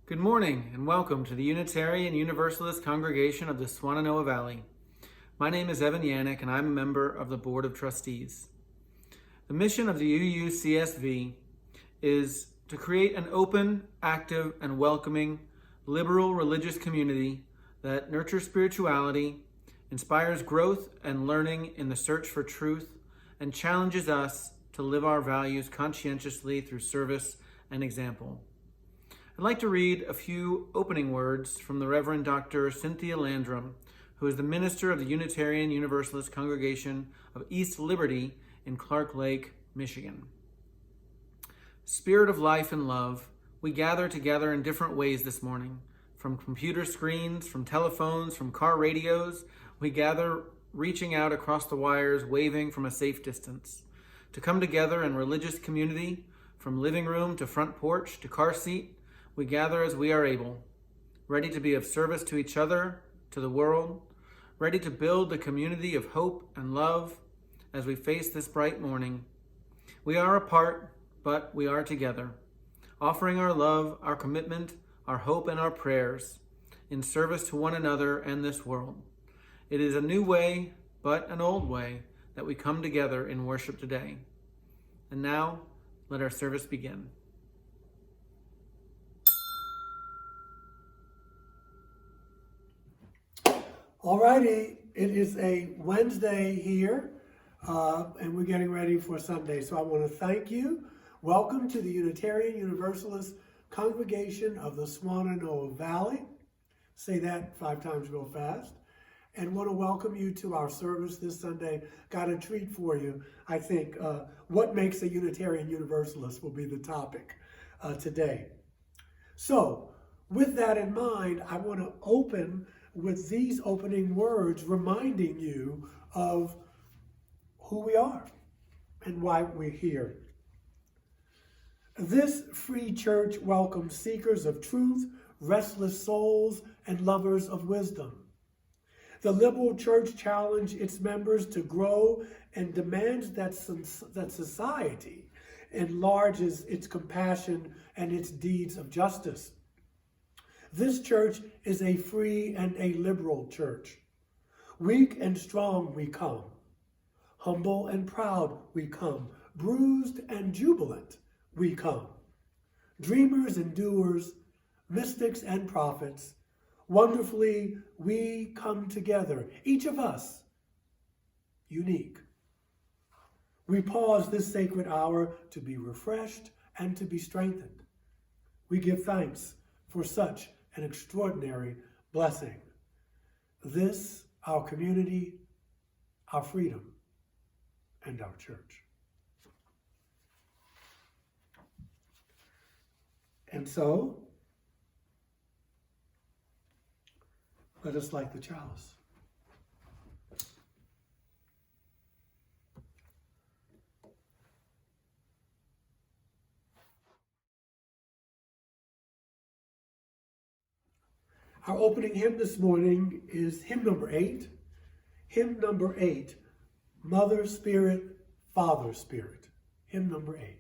Good morning and welcome to the Unitarian Universalist congregation of the Swannanoa Valley. My name is Evan Yannick and I'm a member of the Board of Trustees. The mission of the UUCSV is to create an open, active, and welcoming liberal religious community that nurtures spirituality, inspires growth and learning in the search for truth, and challenges us to live our values conscientiously through service and example. I'd like to read a few opening words from the Reverend Dr. Cynthia Landrum, who is the minister of the Unitarian Universalist congregation of East Liberty in Clark Lake, Michigan. Spirit of life and love, we gather together in different ways this morning. From computer screens, from telephones, from car radios, we gather reaching out across the wires, waving from a safe distance. To come together in religious community, from living room to front porch to car seat, we gather as we are able, ready to be of service to each other, to the world, ready to build the community of hope and love as we face this bright morning. We are apart, but we are together, offering our love, our commitment, our hope, and our prayers in service to one another and this world. It is a new way, but an old way, that we come together in worship today. And now, let our service begin. Alrighty, it is a Wednesday here, and we're getting ready for Sunday. So I want to thank you. Welcome to the Unitarian Universalist congregation of the Swannanoa Valley. Say that 5 times real fast. And want to welcome you to our service this Sunday. Got a treat for you. I think what makes a Unitarian Universalist will be the topic today. So with that in mind, I want to open with these opening words, reminding you of who we are and why we're here. This free church welcomes seekers of truth, restless souls, and lovers of wisdom. The liberal church challenges its members to grow and demands that society enlarges its compassion and its deeds of justice. This church is a free and a liberal church. Weak and strong we come. Humble and proud we come. Bruised and jubilant we come. Dreamers and doers, mystics and prophets, wonderfully we come together, each of us unique. We pause this sacred hour to be refreshed and to be strengthened. We give thanks for such an extraordinary blessing. This, our community, our freedom, and our church. And so, let us light the chalice. Our opening hymn this morning is hymn number 8. Hymn number 8, Mother Spirit, Father Spirit. Hymn number 8.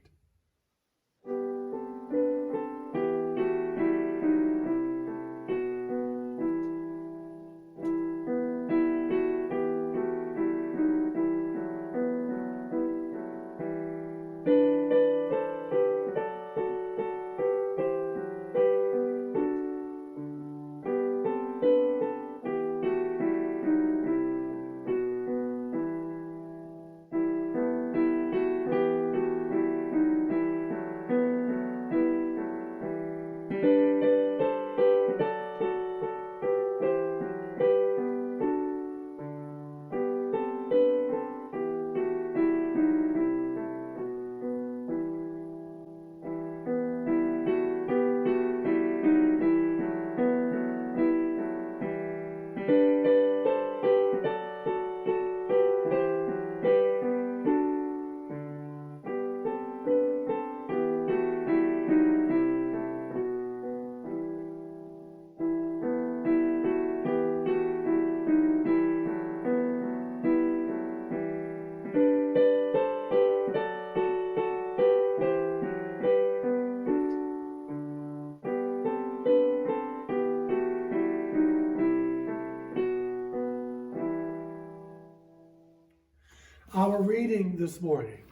reading this morning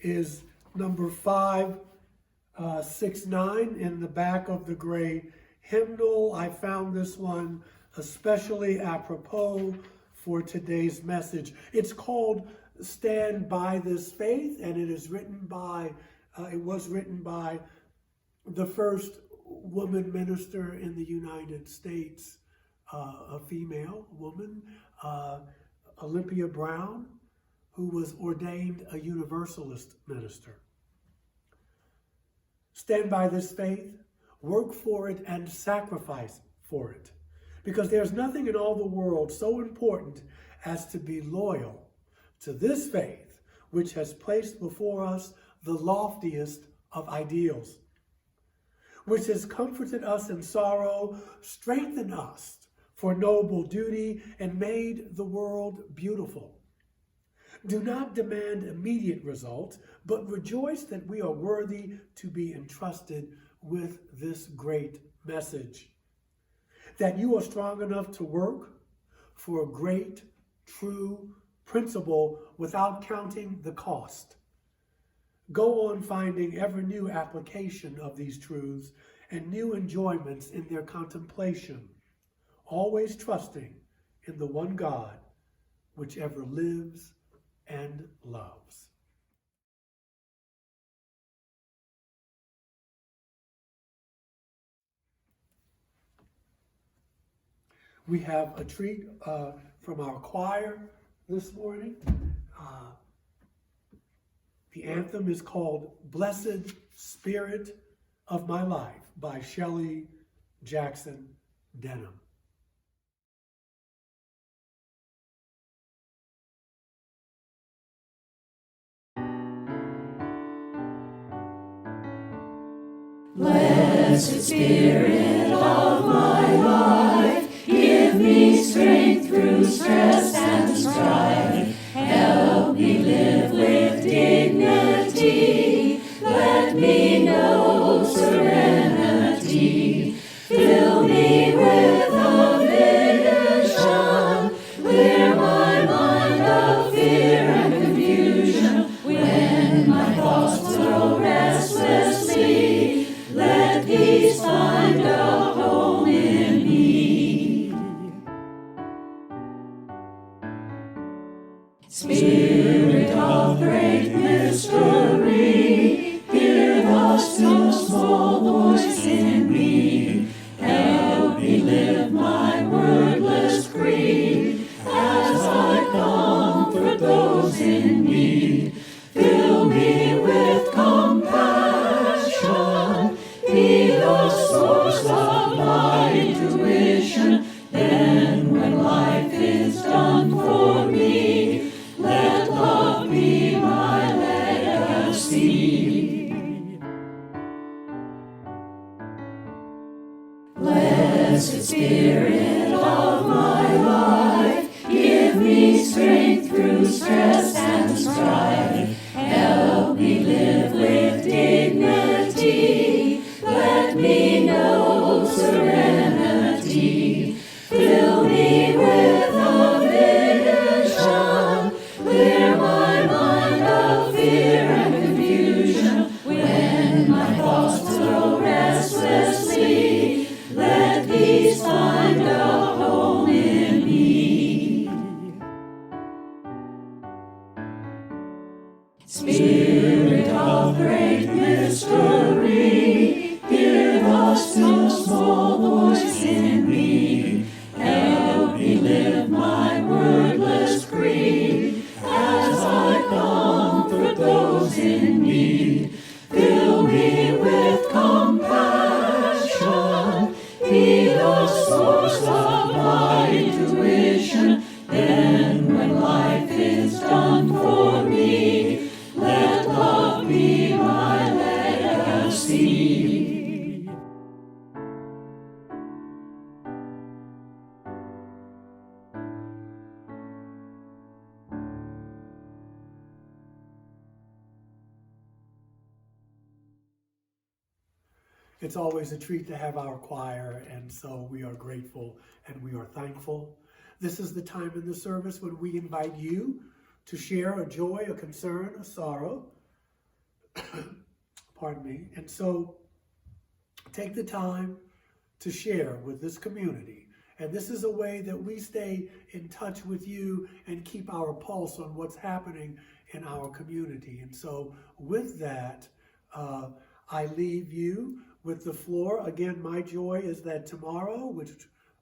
is number 569 in the back of the gray hymnal. I found this one especially apropos for today's message. It's called Stand by This Faith, and it was written by the first woman minister in the United States, a female woman, Olympia Brown, who was ordained a Universalist minister. Stand by this faith, work for it, and sacrifice for it. Because there's nothing in all the world so important as to be loyal to this faith, which has placed before us the loftiest of ideals, which has comforted us in sorrow, strengthened us for noble duty, and made the world beautiful. Do not demand immediate results, but rejoice that we are worthy to be entrusted with this great message. That you are strong enough to work for a great, true principle without counting the cost. Go on finding ever new application of these truths and new enjoyments in their contemplation, always trusting in the one God which ever lives and loves. We have a treat from our choir this morning. The anthem is called Blessed Spirit of My Life by Shelley Jackson Denham. Blessed Spirit of my life, give me strength through stress and strife. Help me live with dignity. Let me know serenity. Fill me with a vision. Clear my mind of fear and confusion. When my thoughts flow restlessly, let peace find a home in me. Spirit of great mystery, hear the still small voice in me. Help me live my wordless creed as I comfort those in need. Fill me with compassion, be the source of my intuition. Then when life is done for me, let love be my legacy. Blessed Spirit of my life, give me strength through stress and strife. Help me live with dignity. Let me know serenity. Fill me with a vision. Clear my mind of fear and confusion. When my thoughts flow restlessly, let peace find a home in me. Spirit of great mystery, hear the still small voice in me. Help me live my wordless creed as I comfort those in need. Fill me with compassion, be the source of my intuition. Then when life is done for me, let love be my legacy. It's always a treat to have our choir, and so we are grateful and we are thankful. This is the time in the service when we invite you to share a joy, a concern, a sorrow. Pardon me. And so take the time to share with this community. And this is a way that we stay in touch with you and keep our pulse on what's happening in our community. And so with that, I leave you with the floor. Again, my joy is that tomorrow, which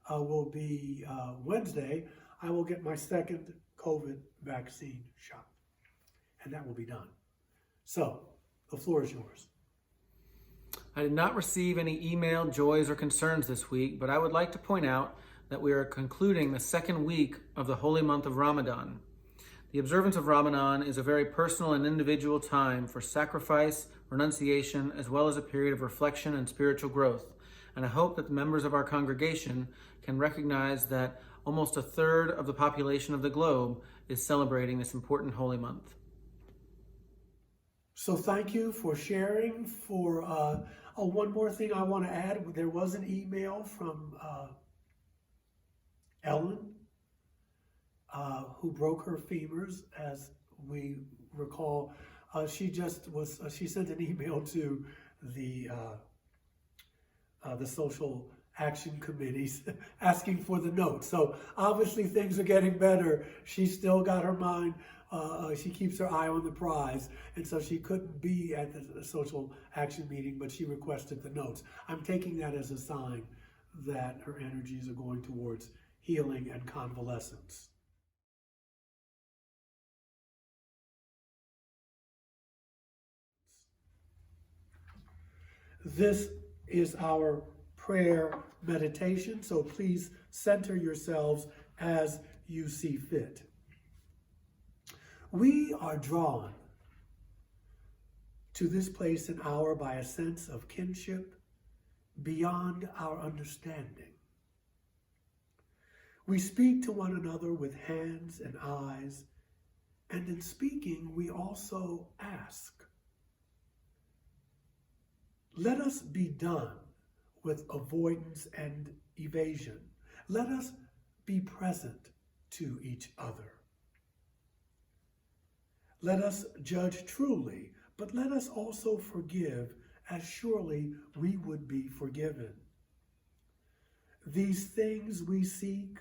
will be Wednesday, I will get my second COVID vaccine shot. And that will be done. So the floor is yours. I did not receive any email, joys, or concerns this week, but I would like to point out that we are concluding the second week of the holy month of Ramadan. The observance of Ramadan is a very personal and individual time for sacrifice, renunciation, as well as a period of reflection and spiritual growth. And I hope that the members of our congregation can recognize that almost a third of the population of the globe is celebrating this important holy month. So thank you for sharing. One more thing I want to add. There was an email from Ellen, who broke her femurs, as we recall. She sent an email to the social action committees asking for the notes. So obviously things are getting better. She's still got her mind, she keeps her eye on the prize. And so she couldn't be at the social action meeting, but she requested the notes. I'm taking that as a sign that her energies are going towards healing and convalescence. This is our prayer meditation, so please center yourselves as you see fit. We are drawn to this place and hour by a sense of kinship beyond our understanding. We speak to one another with hands and eyes, and in speaking, we also ask. Let us be done with avoidance and evasion. Let us be present to each other. Let us judge truly, but let us also forgive as surely we would be forgiven. These things we seek,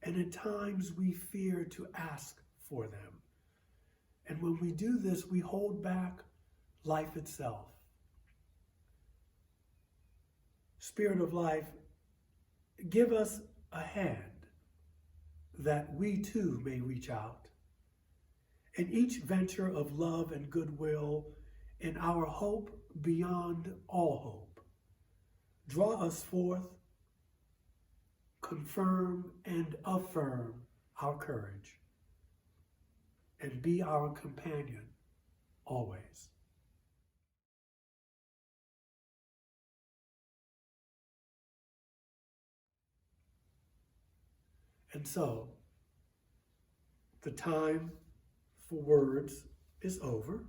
and at times we fear to ask for them. And when we do this, we hold back life itself. Spirit of life, give us a hand that we too may reach out. In each venture of love and goodwill, in our hope beyond all hope, draw us forth, confirm and affirm our courage, and be our companion always. And so, the time for words is over,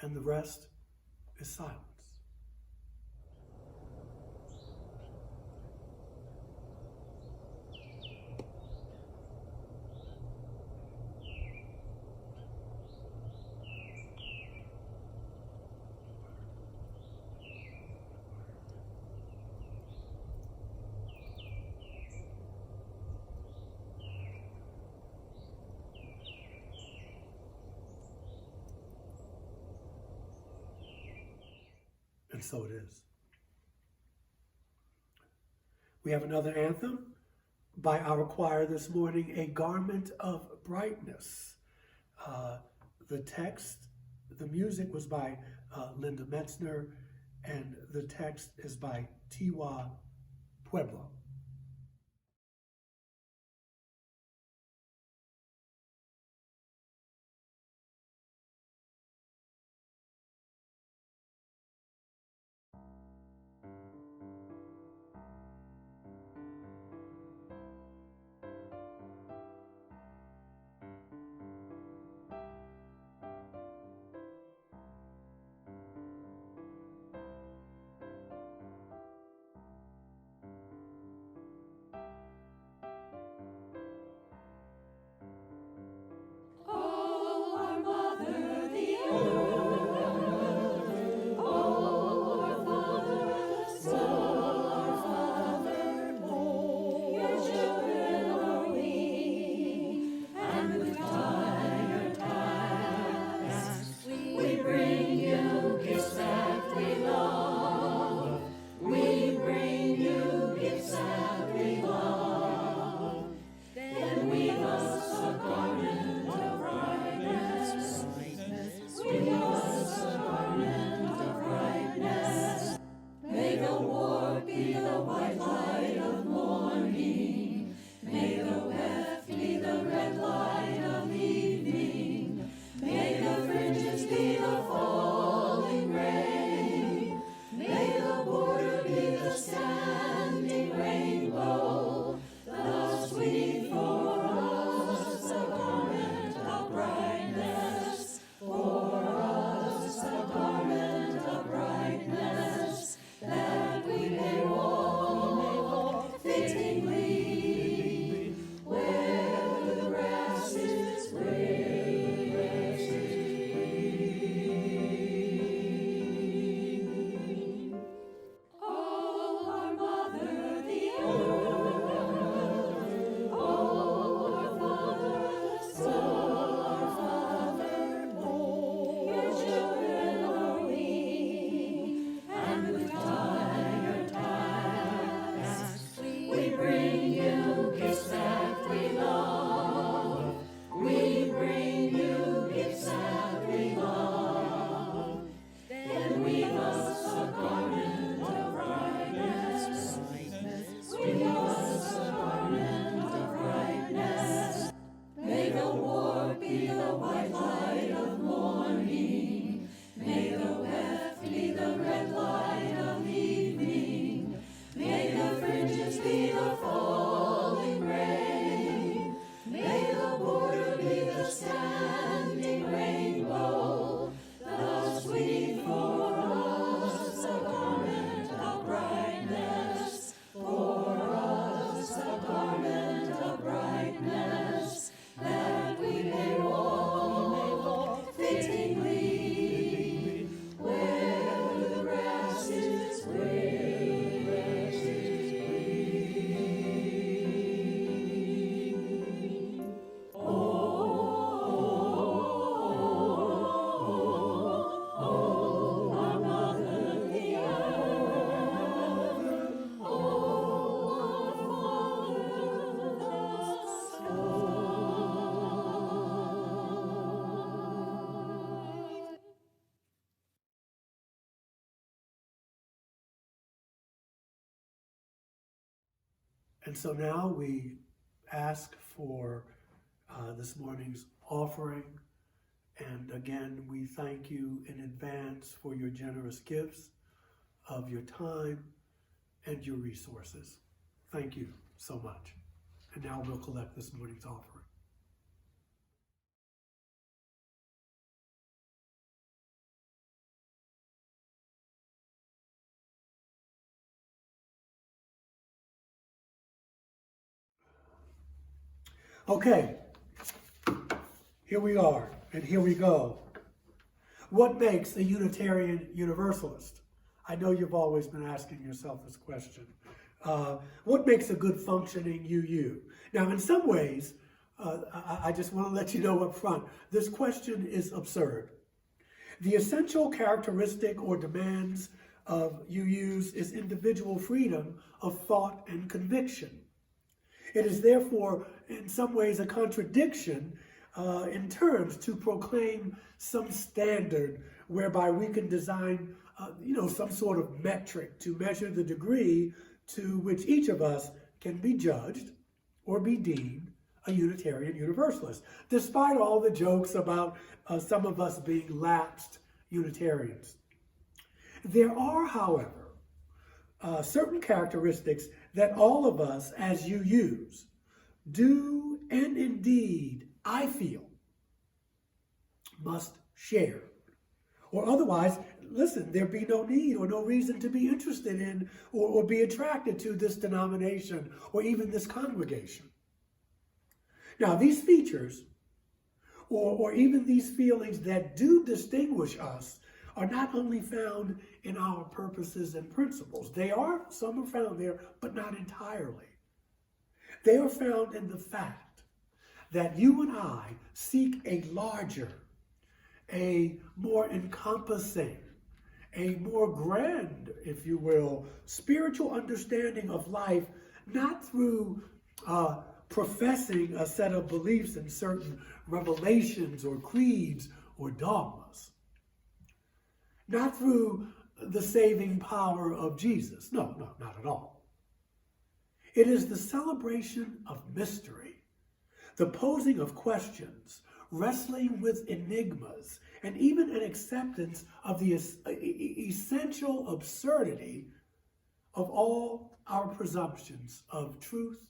and the rest is silence. And so it is. We have another anthem by our choir this morning, A Garment of Brightness. The music was by Annelinde Metzner, and the text is by Tiwa Pueblo. And so now we ask for this morning's offering. And again, we thank you in advance for your generous gifts of your time and your resources. Thank you so much. And now we'll collect this morning's offering. Okay, here we are, and here we go. What makes a Unitarian Universalist? I know you've always been asking yourself this question. What makes a good functioning UU? Now, in some ways, I just want to let you know up front, this question is absurd. The essential characteristic or demands of UUs is individual freedom of thought and conviction. It is therefore, in some ways, a contradiction in terms to proclaim some standard whereby we can design, some sort of metric to measure the degree to which each of us can be judged or be deemed a Unitarian Universalist, despite all the jokes about some of us being lapsed Unitarians. There are, however, certain characteristics that all of us as UUs do, and indeed, I feel, must share. Or otherwise, listen, there be no need or no reason to be interested in or be attracted to this denomination or even this congregation. Now, these features or even these feelings that do distinguish us are not only found in our purposes and principles. Some are found there, but not entirely. They are found in the fact that you and I seek a larger, a more encompassing, a more grand, if you will, spiritual understanding of life, not through professing a set of beliefs in certain revelations or creeds or dogmas. Not through the saving power of Jesus. No, not at all. It is the celebration of mystery, the posing of questions, wrestling with enigmas, and even an acceptance of the essential absurdity of all our presumptions of truth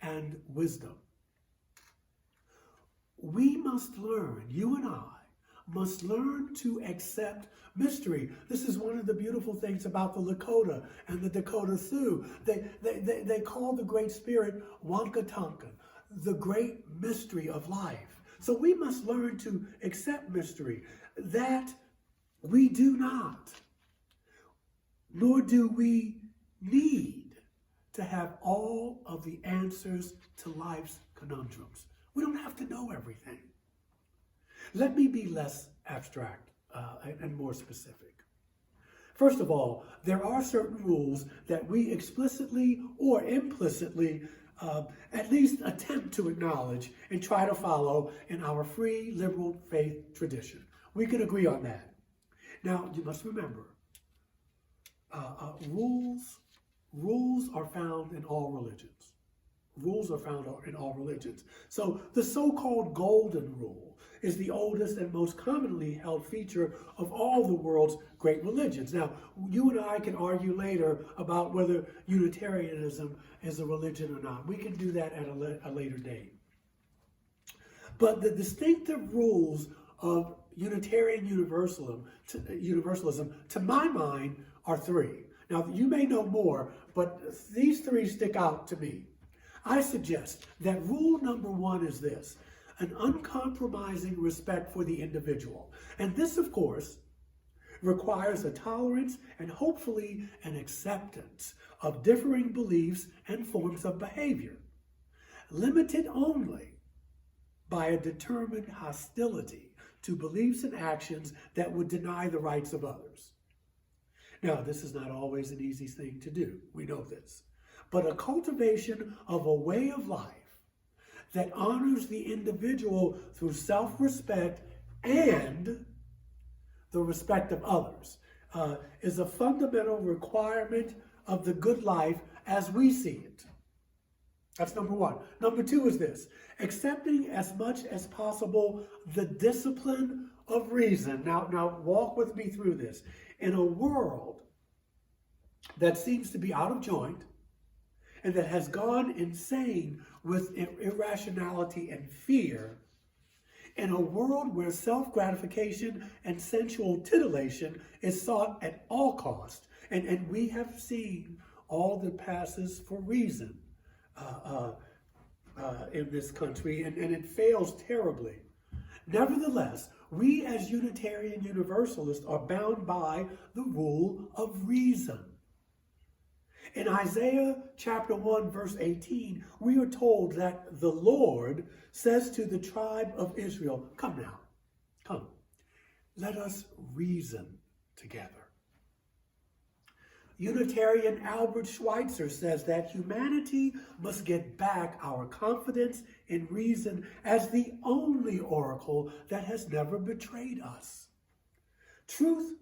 and wisdom. We must learn, you and I, must learn to accept mystery. This is one of the beautiful things about the Lakota and the Dakota Sioux. They call the Great Spirit Wankatonka, the great mystery of life. So we must learn to accept mystery, that we do not, nor do we need to have all of the answers to life's conundrums. We don't have to know everything. Let me be less abstract and more specific. First of all, there are certain rules that we explicitly or implicitly at least attempt to acknowledge and try to follow in our free liberal faith tradition. We can agree on that. Now, you must remember, rules are found in all religions. Rules are found in all religions. So the so-called golden rule is the oldest and most commonly held feature of all the world's great religions. Now, you and I can argue later about whether Unitarianism is a religion or not. We can do that at a later date. But the distinctive rules of Unitarian Universalism, to my mind, are three. Now, you may know more, but these three stick out to me. I suggest that rule number one is this: an uncompromising respect for the individual. And this, of course, requires a tolerance and hopefully an acceptance of differing beliefs and forms of behavior, limited only by a determined hostility to beliefs and actions that would deny the rights of others. Now, this is not always an easy thing to do. We know this. But a cultivation of a way of life that honors the individual through self-respect and the respect of others is a fundamental requirement of the good life as we see it. That's number one. Number two is this: accepting as much as possible the discipline of reason. Now walk with me through this. In a world that seems to be out of joint and that has gone insane with irrationality and fear, in a world where self-gratification and sensual titillation is sought at all cost, and we have seen all that passes for reason in this country, and it fails terribly. Nevertheless, we as Unitarian Universalists are bound by the rule of reason. In Isaiah chapter 1, verse 18, we are told that the Lord says to the tribe of Israel, "Come now, come, let us reason together." Unitarian Albert Schweitzer says that humanity must get back our confidence in reason as the only oracle that has never betrayed us. Truth,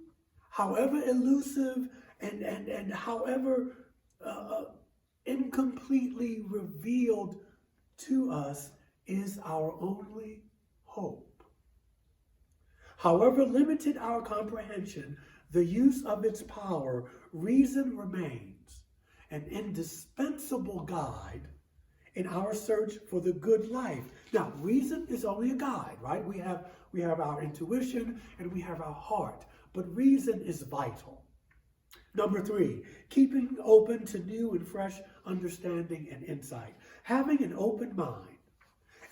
however elusive and however incompletely revealed to us, is our only hope. However limited our comprehension, the use of its power, reason remains an indispensable guide in our search for the good life. Now, reason is only a guide, right? We have our intuition and we have our heart, but reason is vital. Number three, keeping open to new and fresh understanding and insight. Having an open mind,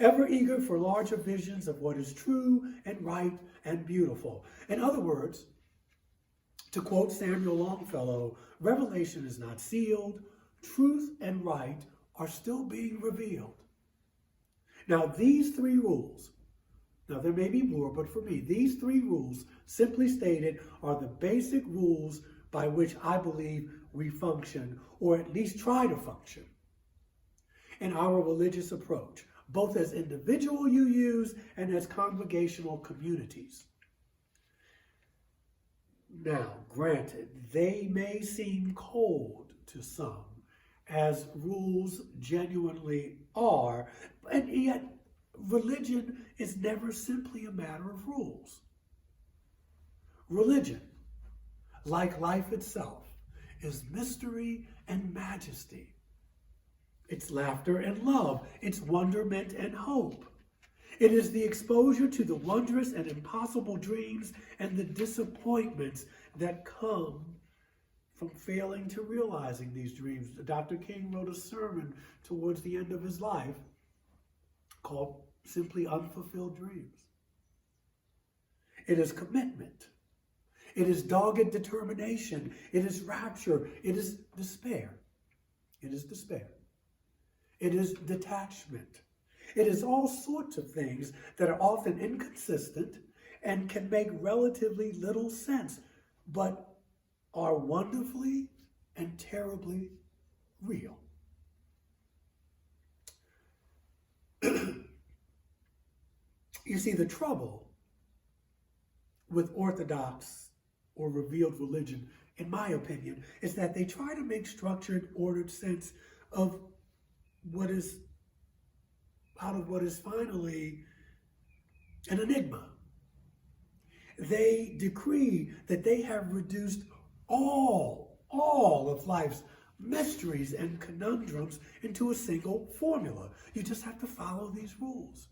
ever eager for larger visions of what is true and right and beautiful. In other words, to quote Samuel Longfellow, revelation is not sealed. Truth and right are still being revealed. Now, these three rules, now there may be more, but for me, these three rules, simply stated, are the basic rules by which I believe we function, or at least try to function, in our religious approach, both as individual UUs and as congregational communities. Now, granted, they may seem cold to some, as rules genuinely are, and yet religion is never simply a matter of rules. Religion, like life itself, is mystery and majesty. It's laughter and love. It's wonderment and hope. It is the exposure to the wondrous and impossible dreams and the disappointments that come from failing to realizing these dreams. Dr. King wrote a sermon towards the end of his life called simply Unfulfilled Dreams. It is commitment. It is dogged determination. It is rapture. It is despair. It is despair. It is detachment. It is all sorts of things that are often inconsistent and can make relatively little sense, but are wonderfully and terribly real. You see, the trouble with Orthodox or revealed religion, in my opinion, is that they try to make structured, ordered sense of what is finally an enigma. They decree that they have reduced all of life's mysteries and conundrums into a single formula. You just have to follow these rules.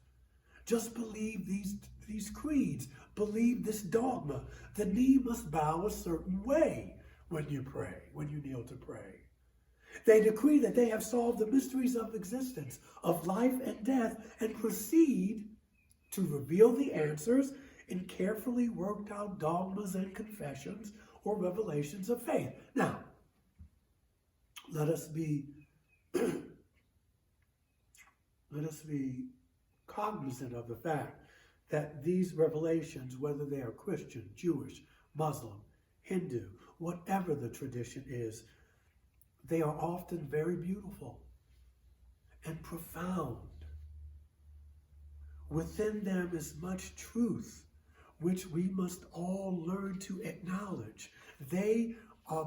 Just believe these creeds. Believe this dogma. The knee must bow a certain way when you pray, when you kneel to pray. They decree that they have solved the mysteries of existence, of life and death, and proceed to reveal the answers in carefully worked out dogmas and confessions or revelations of faith. Now, let us be cognizant of the fact that these revelations, whether they are Christian, Jewish, Muslim, Hindu, whatever the tradition is, they are often very beautiful and profound. Within them is much truth, which we must all learn to acknowledge. They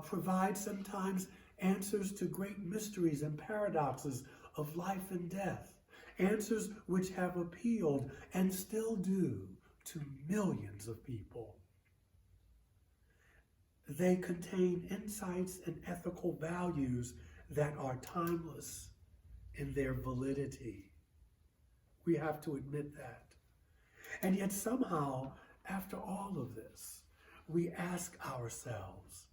provide sometimes answers to great mysteries and paradoxes of life and death, answers which have appealed and still do to millions of people. They contain insights and ethical values that are timeless in their validity. We have to admit that. And yet somehow, after all of this, we ask ourselves,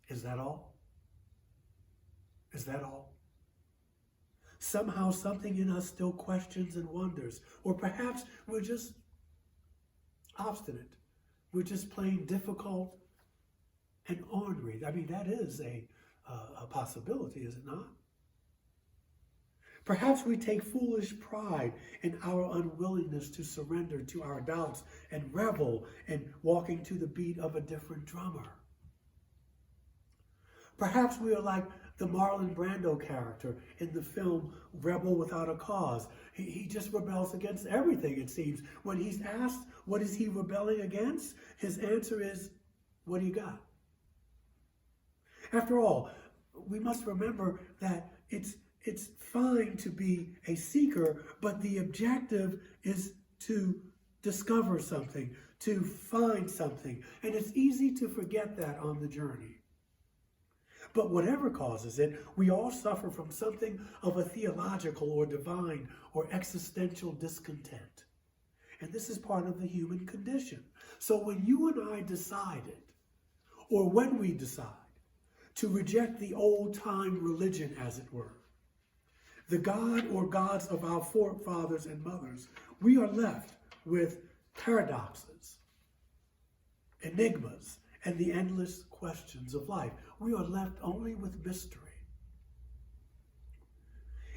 is that all? Is that all? Somehow something in us still questions and wonders, or perhaps we're just obstinate. We're just plain difficult and ornery. I mean, that is a possibility, is it not? Perhaps we take foolish pride in our unwillingness to surrender to our doubts and revel in walking to the beat of a different drummer. Perhaps we are like the Marlon Brando character in the film Rebel Without a Cause. He just rebels against everything, it seems. When he's asked, what is he rebelling against? His answer is, what do you got? After all, we must remember that it's fine to be a seeker, but the objective is to discover something, to find something. And it's easy to forget that on the journey. But whatever causes it, we all suffer from something of a theological or divine or existential discontent. And this is part of the human condition. So when you and I decided, or when we decide, to reject the old-time religion, as it were, the God or gods of our forefathers and mothers, we are left with paradoxes, enigmas, and the endless questions of life. We are left only with mystery.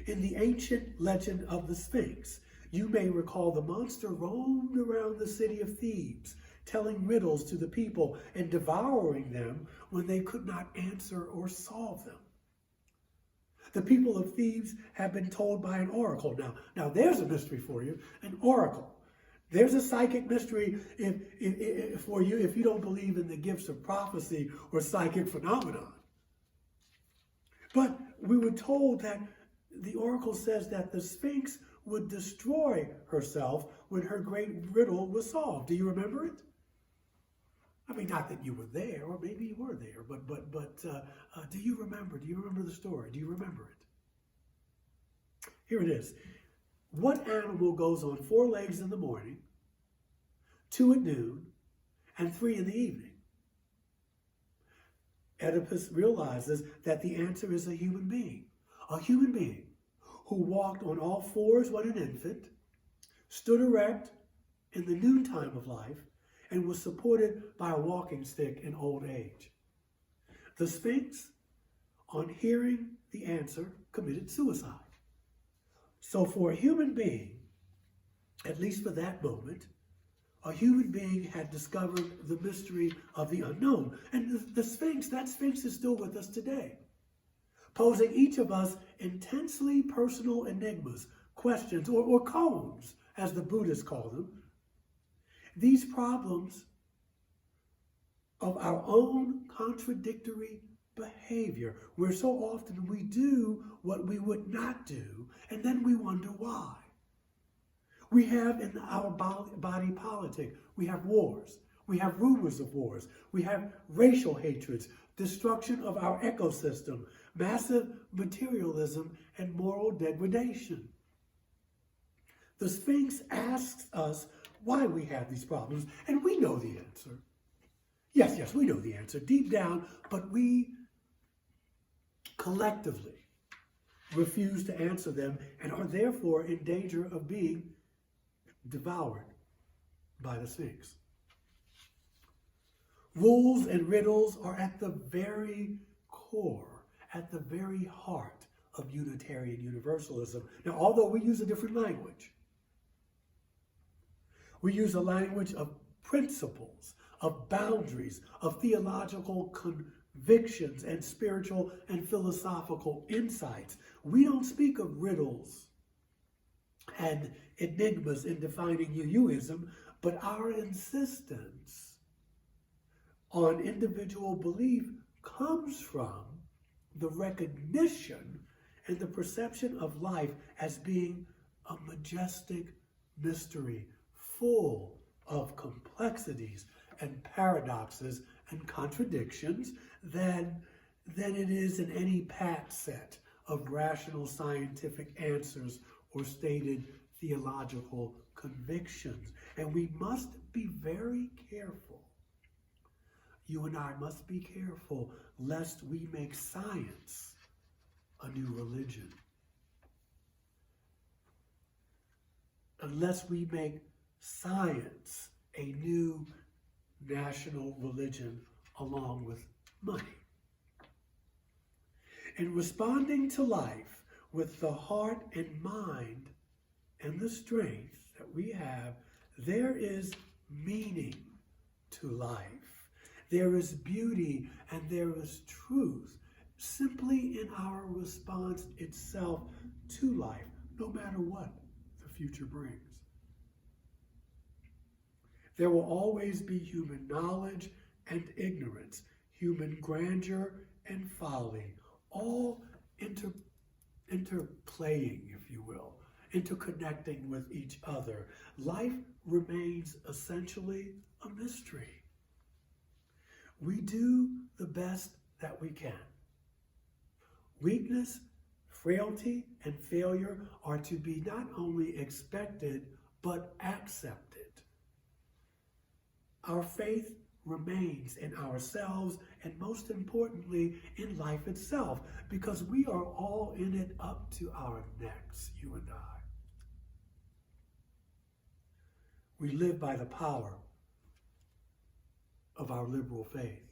In the ancient legend of the Sphinx, you may recall the monster roamed around the city of Thebes, telling riddles to the people and devouring them when they could not answer or solve them. The people of Thebes have been told by an oracle. Now there's a mystery for you, an oracle. There's a psychic mystery for you if you don't believe in the gifts of prophecy or psychic phenomenon. But we were told that the oracle says that the Sphinx would destroy herself when her great riddle was solved. Do you remember it? I mean, not that you were there, or maybe you were there, but do you remember? Do you remember the story? Do you remember it? Here it is. What animal goes on 4 legs in the morning, 2 at noon, and 3 in the evening? Oedipus realizes that the answer is a human being who walked on all 4s when an infant, stood erect in the noontime of life, and was supported by a walking stick in old age. The Sphinx, on hearing the answer, committed suicide. So for a human being, at least for that moment, a human being had discovered the mystery of the unknown. And the Sphinx, that Sphinx is still with us today, posing each of us intensely personal enigmas, questions, or koans, as the Buddhists call them. These problems of our own contradictory behavior, where so often we do what we would not do, and then we wonder why. We have in our body politic, we have wars, we have rumors of wars, we have racial hatreds, destruction of our ecosystem, massive materialism, and moral degradation. The Sphinx asks us why we have these problems, and we know the answer. Yes, we know the answer deep down, but we collectively refuse to answer them and are therefore in danger of being devoured by the Sphinx. Rules and riddles are at the very core, at the very heart of Unitarian Universalism. Now, although we use a different language, we use a language of principles, of boundaries, of theological convictions, and spiritual and philosophical insights. We don't speak of riddles and enigmas in defining UUism, but our insistence on individual belief comes from the recognition and the perception of life as being a majestic mystery full of complexities and paradoxes and contradictions than it is in any pat set of rational scientific answers or stated theological convictions. And we must be very careful. You and I must be careful lest we make science a new religion. Unless we make science a new national religion along with money. In responding to life with the heart and mind and the strength that we have, there is meaning to life. There is beauty and there is truth simply in our response itself to life, no matter what the future brings. There will always be human knowledge and ignorance, human grandeur and folly, all interplaying, if you will, interconnecting with each other. Life remains essentially a mystery. We do the best that we can. Weakness, frailty, and failure are to be not only expected, but accepted. Our faith remains in ourselves and most importantly in life itself, because we are all in it up to our necks, you and I. We live by the power of our liberal faith.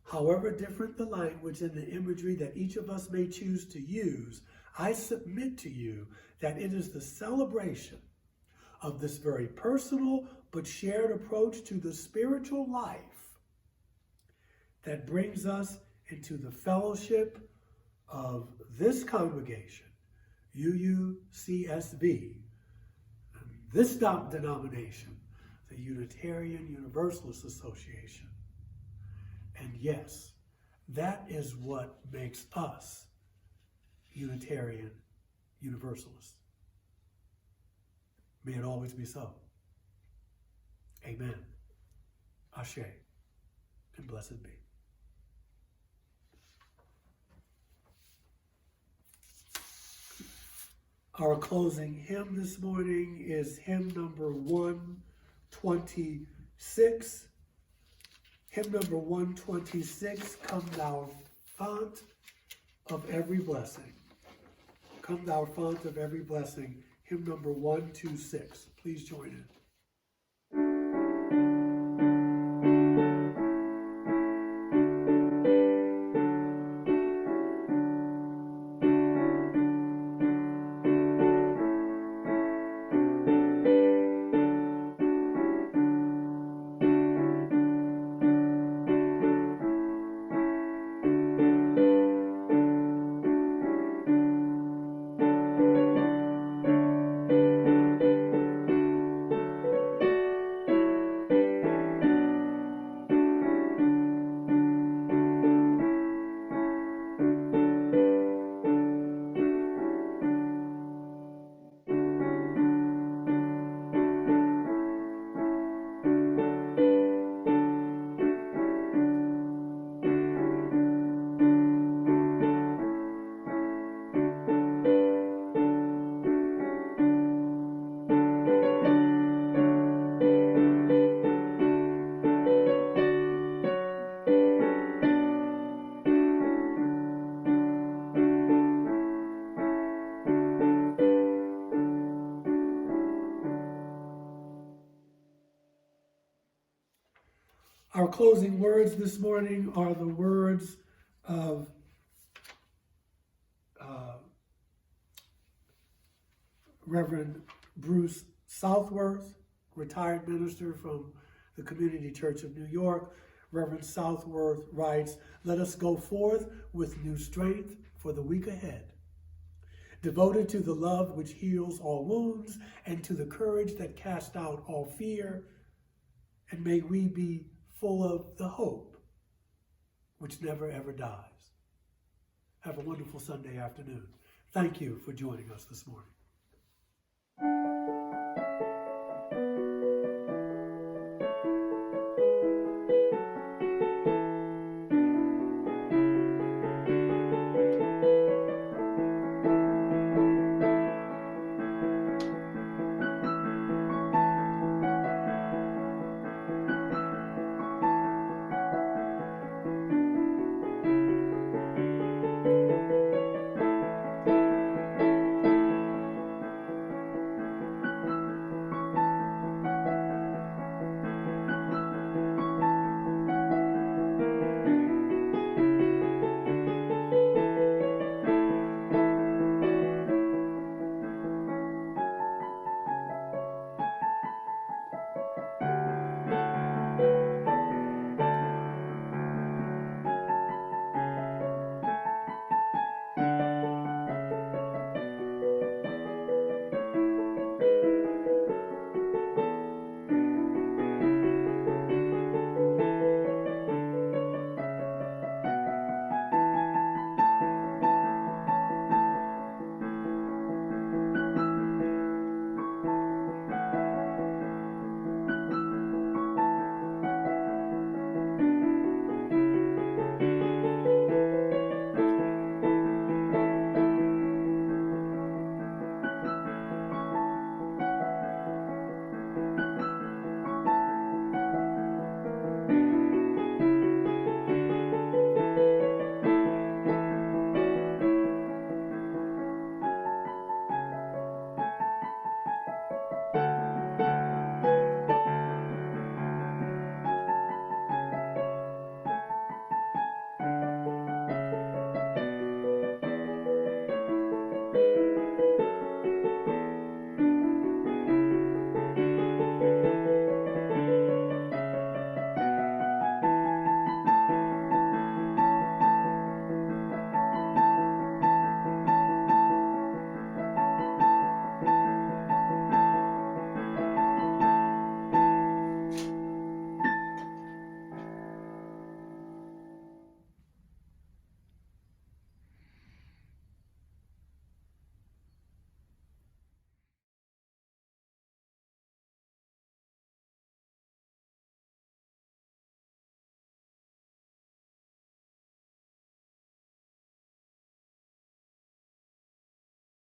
However different the language and the imagery that each of us may choose to use, I submit to you that it is the celebration of this very personal but shared approach to the spiritual life that brings us into the fellowship of this congregation, UUCSV, and this denomination, the Unitarian Universalist Association. And yes, that is what makes us Unitarian Universalists. May it always be so. Amen. Ashe. And blessed be. Our closing hymn this morning is hymn number 126. Hymn number 126, Come Thou Fount of Every Blessing. Come Thou Fount of Every Blessing, hymn number 126. Please join in. Our closing words this morning are the words of Reverend Bruce Southworth, retired minister from the Community Church of New York. Reverend Southworth writes, "Let us go forth with new strength for the week ahead, devoted to the love which heals all wounds and to the courage that casts out all fear. And may we be full of the hope which never ever dies. Have a wonderful Sunday afternoon. Thank you for joining us this morning.